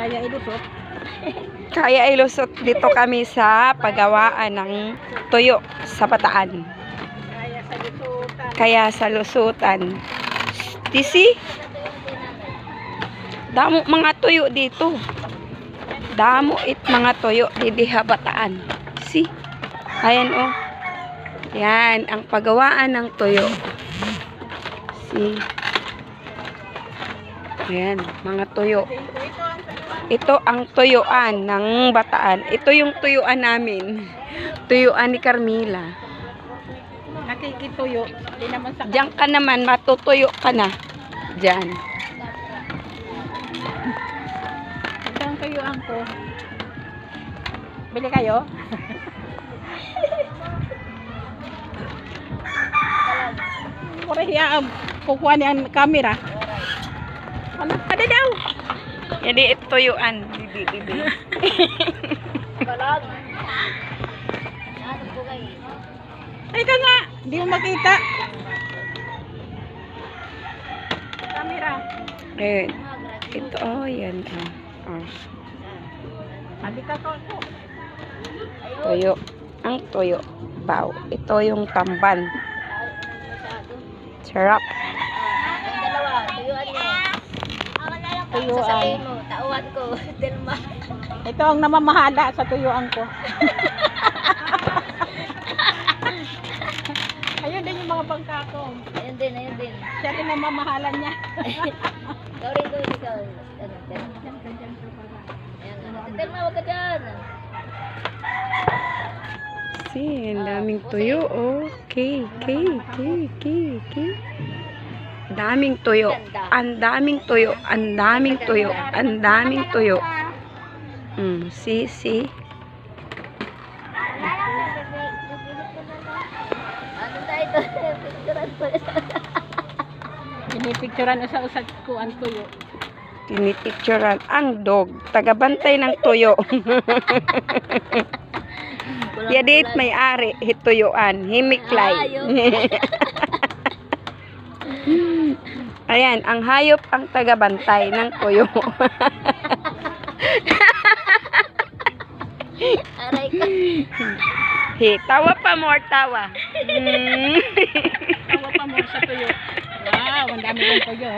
Kaya ilusot. Kaya ilusot dito kami sa paggawaan ng tuyo sa Bataan. Kaya sa lusutan. Kaya sa lusutan. Tisi? Damo mga tuyo dito. Damo it mga tuyo di Bataan. Si? Ayan oh. Yan ang paggawaan ng tuyo. Si? Ayan, mga tuyo. Ito ang tuyuan ng Bataan. Ito yung tuyuan namin. Tuyuan ni Carmila. Nakikituyo. Hindi naman sa... Diyan ka naman, matutuyo ka na. Diyan. Ito ang tuyuan ko. Bili kayo? Mura hiya kukuha niya ang camera. Ano? Ada daw. Jadi ito tuyuan. Bibi. Balag. Ay ka nga. Hindi mo makita. Camera. Eh, ito, oh, yan. Oh. Sabi ka ko. Tuyo. Ang tuyo. Baw. Ito yung tamban. Sarap. Dalawa, tuyuan mo. Tuyuan. Sasabihin mo, tauhan ko, Delma. Ito ang namamahala sa tuyuan ko. Ayun din yung mga bangka ko. Ayun din, ayun din. Siya rin namamahalan niya. Ikaw rin doon, ikaw. Ano, Delma. Ayan, Delma, wag ka dyan. Si, ang daming tuyo, oh. Okay. Daming tuyo. Ang daming tuyo. Ang daming tuyo. Ang daming tuyo. Si. Ano tayo ito? Picturean ko. Pinipicturan na sa usad ko ang tuyo. Tinipicturan ang dog. Tagabantay ng tuyo. Yadit may-ari. Hituyuan. Himiklay. Ayan, ang hayop ang tagabantay ng tuyo. Aray ka. Tawa pa more, tawa. Tawa pa mo sa tuyo. Wow, ang dami ng tuyo.